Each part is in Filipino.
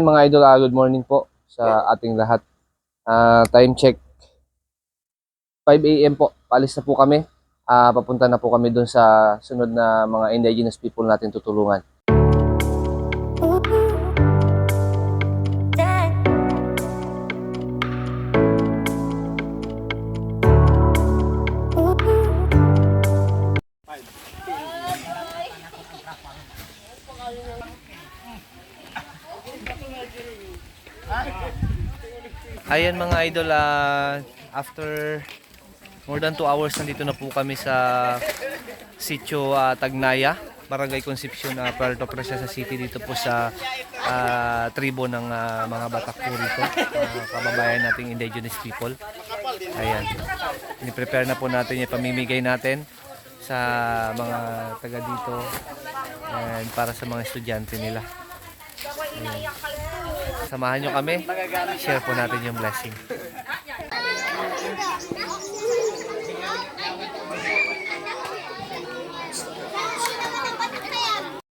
Mga idol, good morning po sa ating lahat. Time check, 5 a.m. po. Paalis na po kami. Papunta na po kami dun sa sunod na mga indigenous people natin tutulungan. Ayan mga idol, after more than 2 hours nandito na po kami sa Sitio Tagnaya, Barangay Concepcion, Puerto Princesa City, dito po sa tribo ng mga Batak po rito, kababayan nating indigenous people. Ayan, ni-prepare na po natin yung pamimigay natin sa mga taga dito and para sa mga estudyante nila. Ayan. Samahan nyo kami, share po natin yung blessing.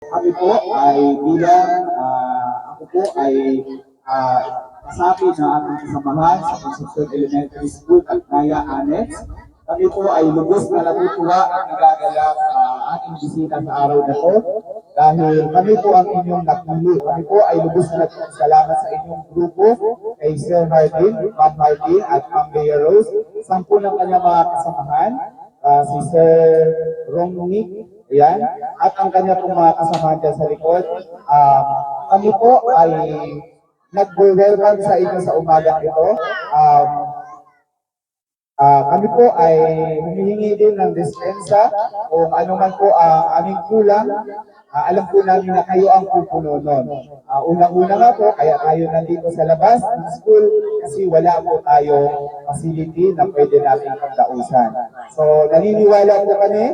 Kami po ay bilang ako po ay kasapi ng ating kasamahan sa Concepcion Elementary School at Naya Annex. Kami po ay lubos na natutuwa at nagagalak ating bisita sa araw na to dahil kami po ang inyong napili. Kami po ay lubos na salamat sa inyong grupo kay Sir Hardin, Ma'am Hardin at Ma'am Bea Rose. 10 ng kanyang mga kasamahan, si Sir Romnick, ayan, at ang kanya pong mga kasamahan dyan sa likod. Kami po ay nag-welcome sa inyo sa umagang ito. Kami po ay humihingi din ng dispensa kung ano man po ang aming kulang. Alam po namin na kayo ang pupuno nun. Unang-una nga po, kaya tayo nandito sa labas ng school kasi wala po tayong facility na pwede natin pagdausan. So, naniniwala po kami,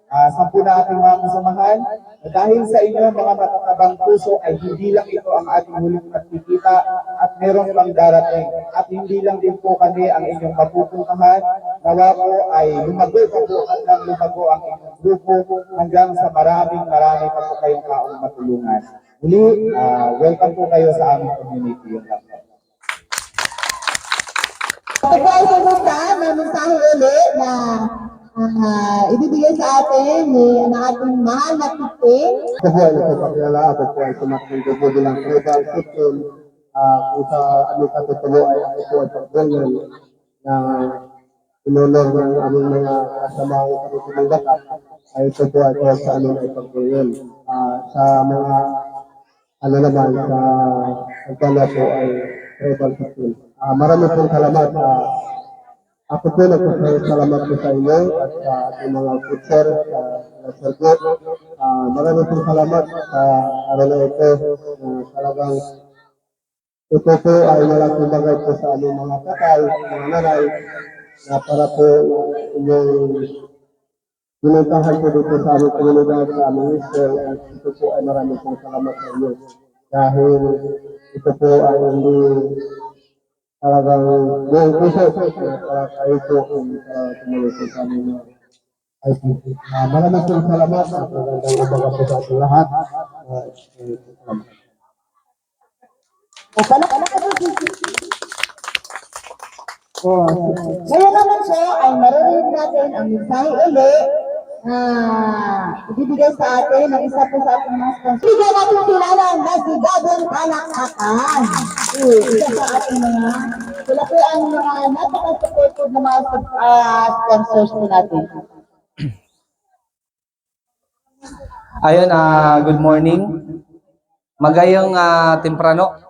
10 na ating mga kasamahan, na dahil sa inyo mga matatabang puso ay hindi lang ito ang ating huling pagkikita at meron pang darating. At hindi lang din po kami ang inyong mapupuntahan, nawa po ay lumago pa po at lang lumago ang inyong grupo hanggang sa maraming pa po kayong taong matulungan. Muli, welcome po kayo sa aming community. Ito po ay pumunta na mensahe ulit na ibibigay sa atin ng ating mahal na tipping. Ako po ay nagpapakilala, ako po ay sumakting grupo bilang tribal system. Kung sa aming katutulo ay ako po ay pagdungan na inulong ng aming mga kasamang katutulong bakat. Ay ito po ay sa aming ay pagdungan. Sa mga ano naman, sa pagkala po ay tribal system. Marami pong salamat. Ako po nagpapasalamat po sa inyo at sa ating mga teacher, sa sergot. Marami pong salamat sa araw na ito. Talagang ito po ay malaking bagay po sa aming mga kakal, mga nanay, na para po inyong pinuntahan po dito sa aming komunidad, sa aming school. At ito po ay marami pong salamat sa inyo. Dahil ito po ay hindi talagang buong puso para kayo po kung tumulong po sa amin na ICC. Maraming pong salamat at magandang umaga po sa ating lahat. Salamat. Ngayon naman po ay maririnig natin ang mensahe ulit na ibibigay sa atin ng isa po sa ating mga sponsor. Ibigay natin kilala na si Gabon Palakpakan. Isa sa ating mga, sila po ang mga napaka-supportive na mga sponsors po natin. Ayun, good morning. Magayong temprano.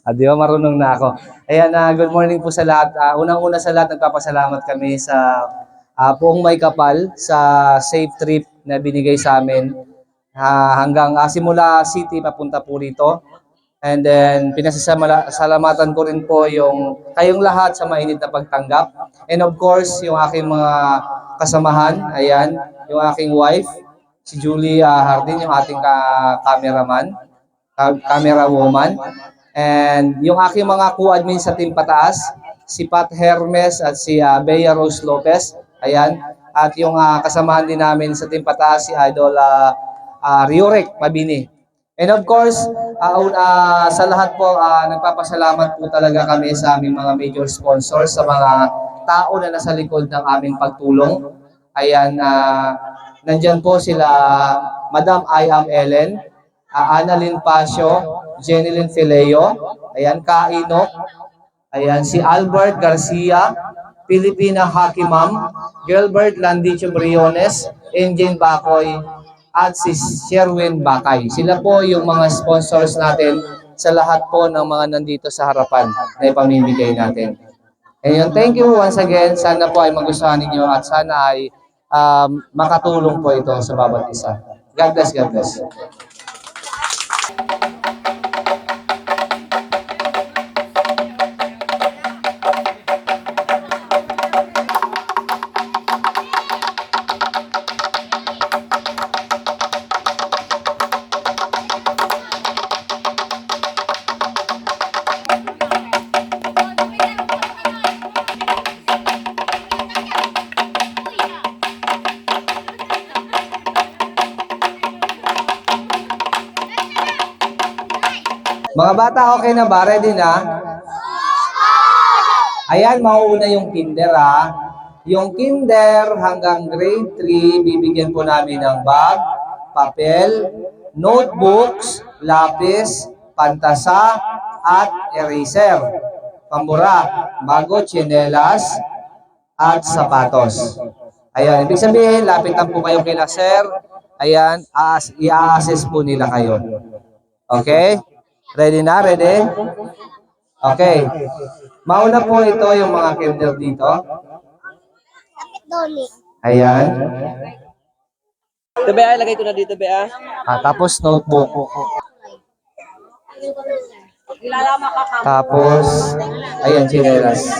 Di ba marunong na ako. Ayan, good morning po sa lahat. Unang-una sa lahat, nagpapasalamat kami sa buong may kapal sa safe trip na binigay sa amin hanggang simula city papunta po rito. And then pinasasalamatan ko rin po yung kayong lahat sa mainit na pagtanggap. And of course, yung aking mga kasamahan, ayan, yung aking wife, si Julie Hardin, yung ating cameraman, camera woman. And yung aking mga co-admin sa Team Pataas, si Pat Hermes at si Bea Rose Lopez. Ayan. At yung kasamahan din namin sa Team Pataas, si Idol Riorek Mabini. And of course, sa lahat po, nagpapasalamat po talaga kami sa aming mga major sponsors, sa mga tao na nasa likod ng aming pagtulong. Ayan, nandyan po sila Madam I am Ellen, Annalyn Pasio, Jenilyn Fileo, ayan, Kainok, ayan, si Albert Garcia, Filipina Hockey Mom, Gilbert Landicho Briones, Engine Bacoy, at si Sherwin Bakay. Sila po yung mga sponsors natin sa lahat po ng mga nandito sa harapan na ipamimigay natin. Ayun, thank you once again. Sana po ay magustuhan ninyo at sana ay makatulong po ito sa bawat isa. God bless, God bless. Mga bata, okay na ba? Ready na? Ayan, mauuna yung kinder ha. Yung kinder hanggang grade 3, bibigyan po namin ng bag, papel, notebooks, lapis, pantasa, at eraser. Pambura, bago, tsinelas, at sapatos. Ayan, ibig sabihin, lapitan po kayo kila sir. Ayan, i-assess po nila kayo. Okay? Ready na? Ready? Okay. Mauna po ito yung mga kinder dito. Ayan. Ito ba, ilagay ko na dito ba? Tapos notebook. Tapos, ayan, chinelas.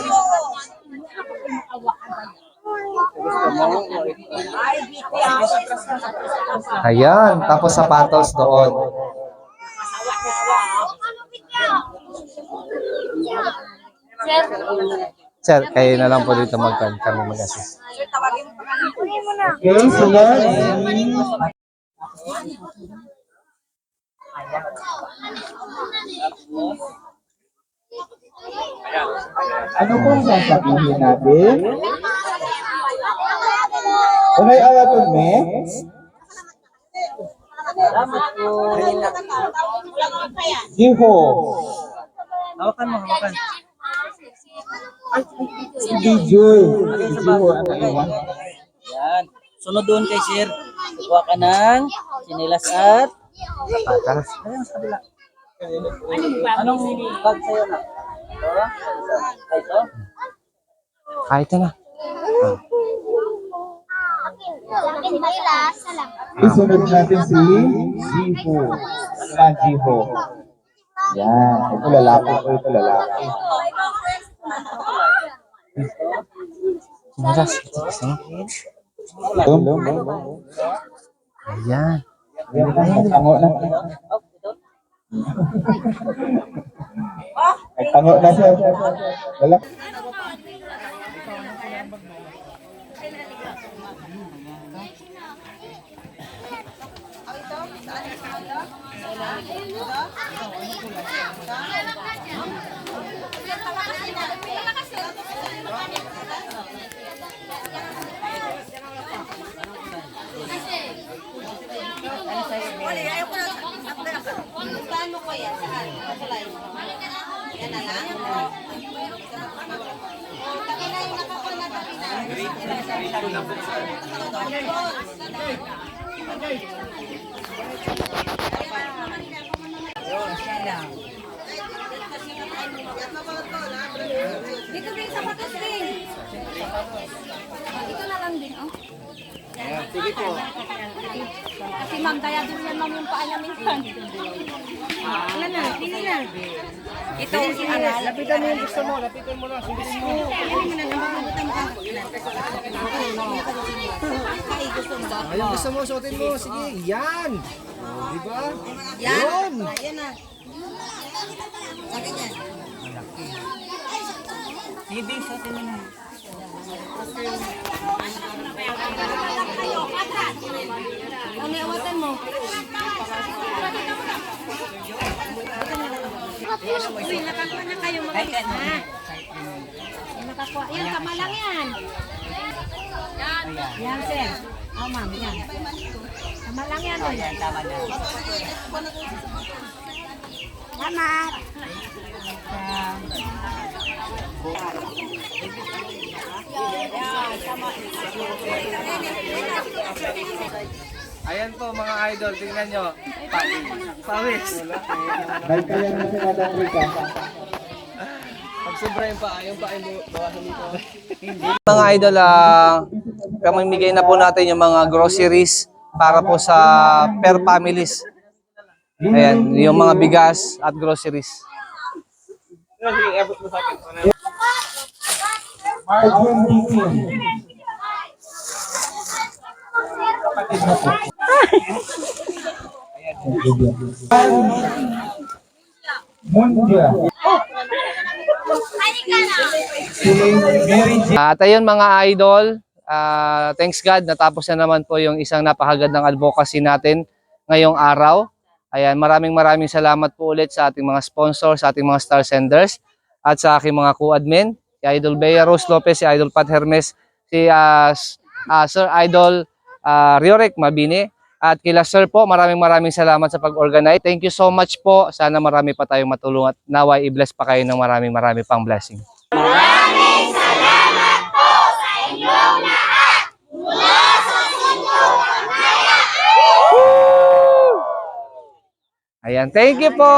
Ayan, tapos sapatos doon. Sir, kayo na lang po dito kami mag-assist. Okay, sige. Ano pong sasabihin natin? Unay awaton me? Jiho. Hawakan mo, hawakan. Si Joy. Si Jiho, ano yun? Yan. Sunod doon kay sir. Kuha ka ng sinilas at Patas. ayun sa kabila. Anong bag sa'yo na? Ito? Ito? Ito na. Isunod natin si Jiho. Yan, Jiho. Yan. Ito lalaki po, ito lalaki. Chinelas. Ayan. Nagtango na. Nagtango na siya. Wala. Dito din sa patas rin. Dito na lang din, oh. Sige po. Kasi ma'am, kaya din yan ma'am yung paa niya minsan. Ilan na? Pili na. Ito, aral. Lapitan mo yung gusto mo. Lapitan mo lang. Subisin mo. Ayun gusto mo, suotin mo. Sige, yan. O, diba? Yan. Yan na. Sa ganyan. Sige, suotin mo na. Ano iawatan mo? Uy, nakakuha na kayo mga na. Nakakuha. Yan, tama lang yan. Yan, sir. Oh, ma'am, yan. Tama lang yan. Oh, yan, tama lang. Salamat. Ayan po mga idol, tingnan nyo. Pawis. May kaya na si Madam Rica. Pag sobra yung paa ay bawasan dito. Mga idol, pamimigay na po natin yung mga groceries para po sa per families. Ayan, yung mga bigas at groceries. Marjon DC. Mundia. Mary J. At ayun mga idol, thanks God, natapos na naman po yung isang napakagandang advocacy natin ngayong araw. Ayan, maraming salamat po ulit sa ating mga sponsors, sa ating mga star senders, at sa aking mga co-admin, si Idol Bea Rose Lopez, si Idol Pat Hermes, si Sir Idol Riorek Mabini, at kila Sir po, maraming salamat sa pag-organize. Thank you so much po. Sana marami pa tayong matulungan at naway i-bless pa kayo ng marami pang blessing. Ayan, thank you po!